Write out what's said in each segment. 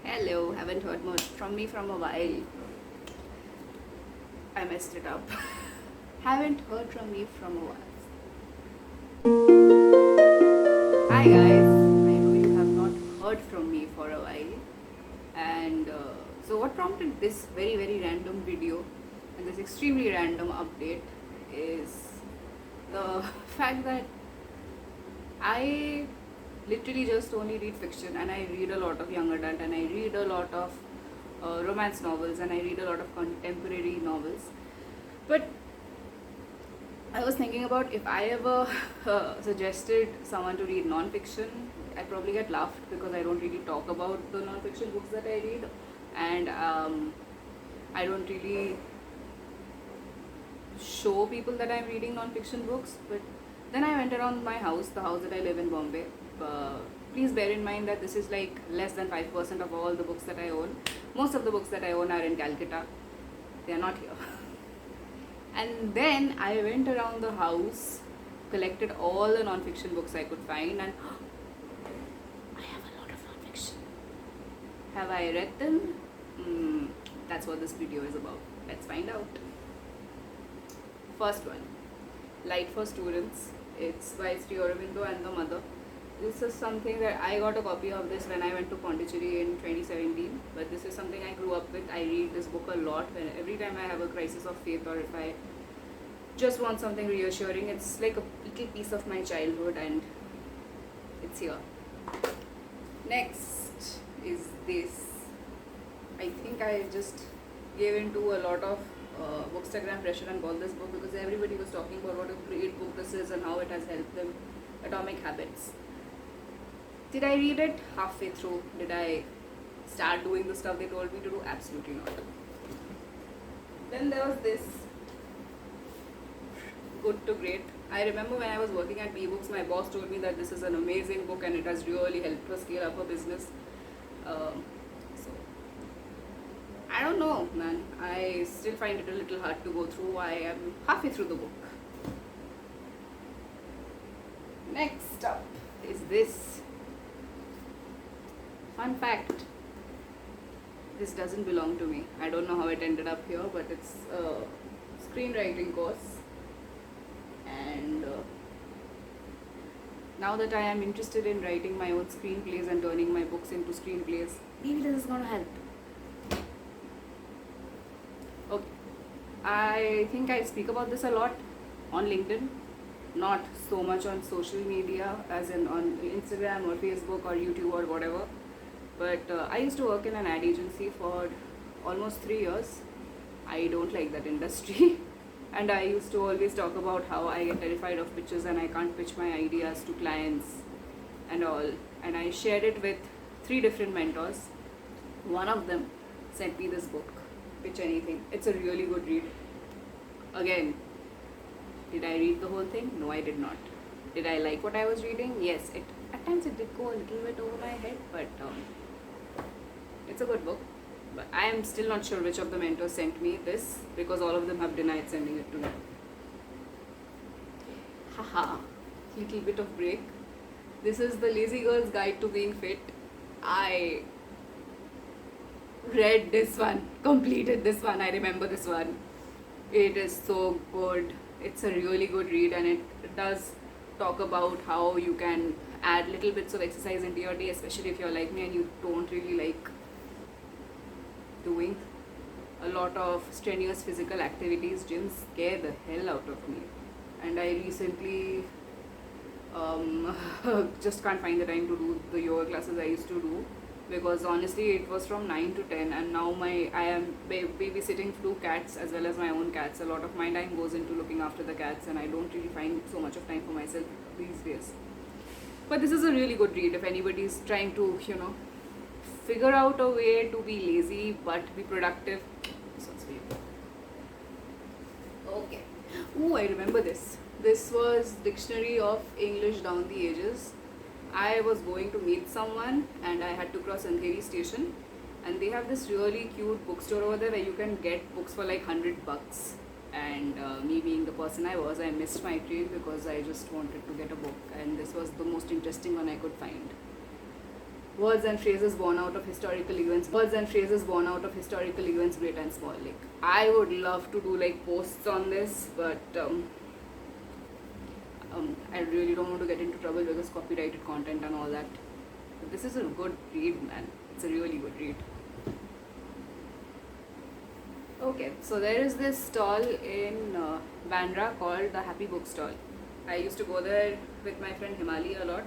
Hello, haven't heard much from me from a while. I messed it up. Haven't heard from me from a while. Hi guys, I know you have not heard from me for a while. And so, what prompted this very random video and this extremely random update is the fact that I literally just only read fiction, and I read a lot of young adult, and I read a lot of romance novels, and I read a lot of contemporary novels. But I was thinking about if I ever suggested someone to read non-fiction, I'd probably get laughed because I don't really talk about the non-fiction books that I read, and I don't really show people that I'm reading non-fiction books. But then I went around my house, the house that I live in, Bombay. Please bear in mind that this is like less than 5% of all the books that I own. Most of the books that I own are in Calcutta. They are not here. And then I went around the house, collected all the non-fiction books I could find, and I have a lot of non-fiction. Have I read them? That's what this video is about. Let's find out. First one, Light for Students. It's by Sri Aurobindo and the Mother. This is something that I got a copy of this when I went to Pondicherry in 2017. But this is something I grew up with. I read this book a lot. Every time I have a crisis of faith, or if I just want something reassuring, it's like a little piece of my childhood, and it's here. Next is this. I think I just gave into a lot of bookstagram pressure and bought this book because everybody was talking about what a great book this is and how it has helped them. Atomic Habits. Did I read it halfway through? Did I start doing the stuff they told me to do? Absolutely not. Then there was this, Good to Great. I remember when I was working at eBooks, my boss told me that this is an amazing book and it has really helped her scale up her business. So I don't know, man. I still find it a little hard to go through. I am halfway through the book. Next up is this. Fun fact, this doesn't belong to me. I don't know how it ended up here, but it's a screenwriting course. And now that I am interested in writing my own screenplays and turning my books into screenplays, maybe this is gonna help. Okay, I think I speak about this a lot on LinkedIn, not so much on social media as in on Instagram or Facebook or YouTube or whatever. But I used to work in an ad agency for almost 3 years. I don't like that industry. And I used to always talk about how I get terrified of pitches and I can't pitch my ideas to clients and all. And I shared it with 3 different mentors. One of them sent me this book, Pitch Anything. It's a really good read. Again, did I read the whole thing? No, I did not. Did I like what I was reading? Yes. At times it did go a little bit over my head, but it's a good book. But I am still not sure which of the mentors sent me this because all of them have denied sending it to me. Haha, little bit of break. This is The Lazy Girl's Guide to Being Fit. I read this one, completed this one. I remember this one. It is so good. It's a really good read, and it does talk about how you can add little bits of exercise into your day, especially if you're like me and you don't really like doing a lot of strenuous physical activities. Gyms scare the hell out of me, and I recently just can't find the time to do the yoga classes I used to do, because honestly it was from 9 to 10, and now I am babysitting 2 cats as well as my own cats. A lot of my time goes into looking after the cats, and I don't really find so much of time for myself these days. But this is a really good read if anybody is trying to, figure out a way to be lazy but be productive. This one's for you. Okay. Ooh, I remember this. This was Dictionary of English Down the Ages. I was going to meet someone and I had to cross Andheri station, and they have this really cute bookstore over there where you can get books for like $100. And me being the person I was, I missed my train because I just wanted to get a book, and this was the most interesting one I could find. Words and phrases born out of historical events. Words and phrases born out of historical events, great and small. Like, I would love to do like posts on this, but I really don't want to get into trouble because copyrighted content and all that. But this is a good read, man. It's a really good read. Okay, so there is this stall in Bandra called the Happy Book Stall. I used to go there with my friend Himali a lot,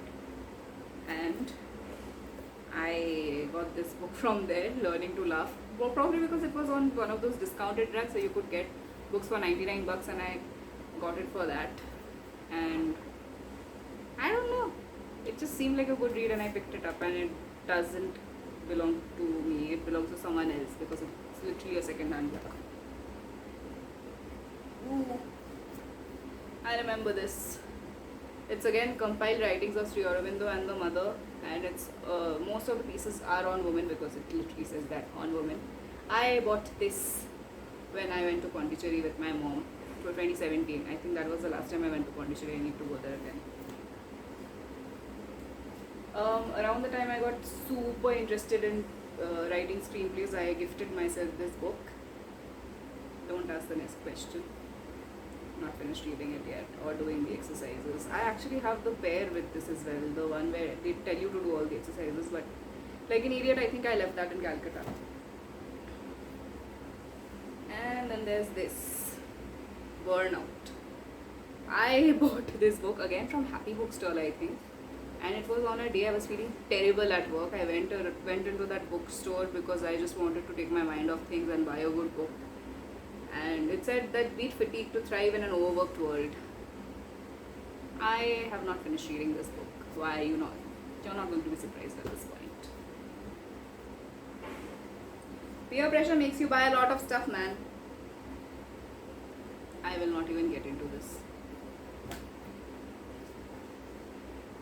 and I got this book from there, Learning to Laugh. Well, probably because it was on one of those discounted racks, so you could get books for 99 bucks, and I got it for that. And I don't know, it just seemed like a good read, and I picked it up. And it doesn't belong to me, it belongs to someone else because it's literally a second-hand book. Ooh. I remember this. It's again compiled writings of Sri Aurobindo and the mother, and it's most of the pieces are on women because it literally says that on women. I bought this when I went to Pondicherry with my mom for 2017. I think that was the last time I went to Pondicherry. I need to go there again. Around the time I got super interested in writing screenplays, I gifted myself this book. Don't ask the next question. Not finished reading it yet or doing the exercises. I actually have the pair with this as well, the one where they tell you to do all the exercises, but like an idiot I think I left that in Calcutta. And then there's this, Burnout. I bought this book again from Happy Book Stall, I think, and it was on a day I was feeling terrible at work. I went into that bookstore because I just wanted to take my mind off things and buy a good book. And it said that beat fatigue to thrive in an overworked world. I have not finished reading this book. Why? You're not going to be surprised at this point. Peer pressure makes you buy a lot of stuff, man. I will not even get into this.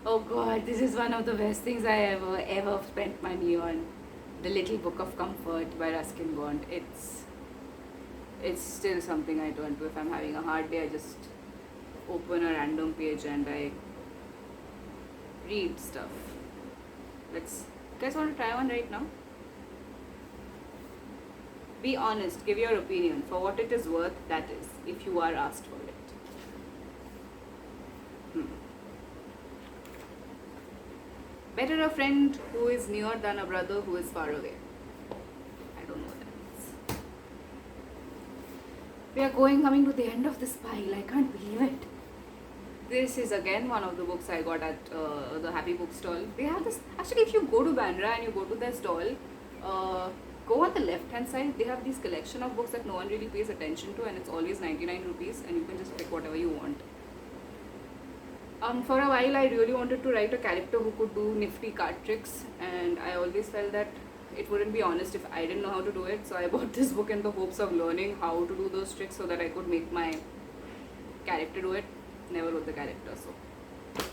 Oh god, this is one of the best things I ever spent money on. The Little Book of Comfort by Ruskin Bond. It's still something I turn to if I'm having a hard day. I just open a random page and I read stuff. You guys want to try one right now? Be honest, give your opinion. For what it is worth, that is, if you are asked for it. Better a friend who is near than a brother who is far away. I don't know what that means. We are coming to the end of this pile. I can't believe it. This is again one of the books I got at the Happy Book Stall. They have this. Actually, if you go to Bandra and you go to their stall, go on the left hand side. They have this collection of books that no one really pays attention to, and it's always 99 rupees, and you can just pick whatever you want. For a while, I really wanted to write a character who could do nifty card tricks, and I always felt that it wouldn't be honest if I didn't know how to do it. So I bought this book in the hopes of learning how to do those tricks so that I could make my character do it. Never wrote the character, so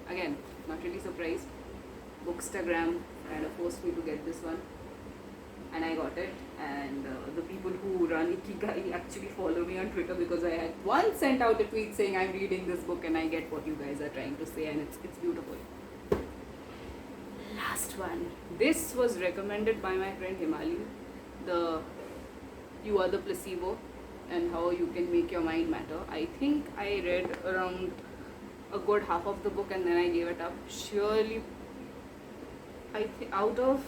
again, not really surprised. Bookstagram kind of forced me to get this one, and I got it. And the people who run Ikigai actually follow me on Twitter because I had once sent out a tweet saying I'm reading this book and I get what you guys are trying to say, and it's beautiful. Last one. This was recommended by my friend Himali. The You Are the Placebo and How You Can Make Your Mind Matter. I think I read around a good half of the book and then I gave it up. Surely, out of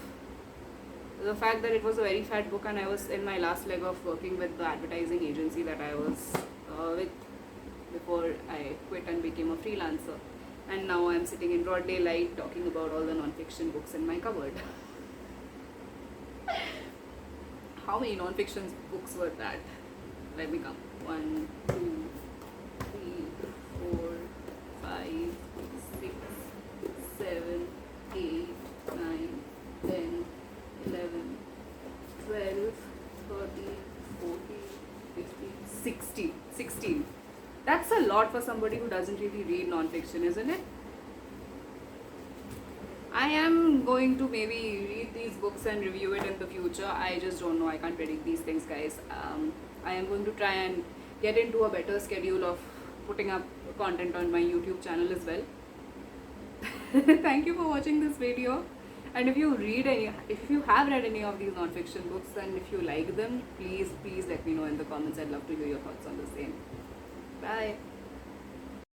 the fact that it was a very fat book and I was in my last leg of working with the advertising agency that I was with before I quit and became a freelancer. And now I'm sitting in broad daylight talking about all the non-fiction books in my cupboard. How many non-fiction books were that? Let me count. 1, 2, 3, 4, 5, 6, 7, 8, 9, 10, 11, 12, 13, 14, 15, 16. 16. That's a lot for somebody who doesn't really read non-fiction, isn't it? I am going to maybe read these books and review it in the future. I just don't know. I can't predict these things, guys. I am going to try and get into a better schedule of putting up content on my YouTube channel as well. Thank you for watching this video. And if you have read any of these non-fiction books and if you like them, please let me know in the comments. I'd love to hear your thoughts on the same. Bye.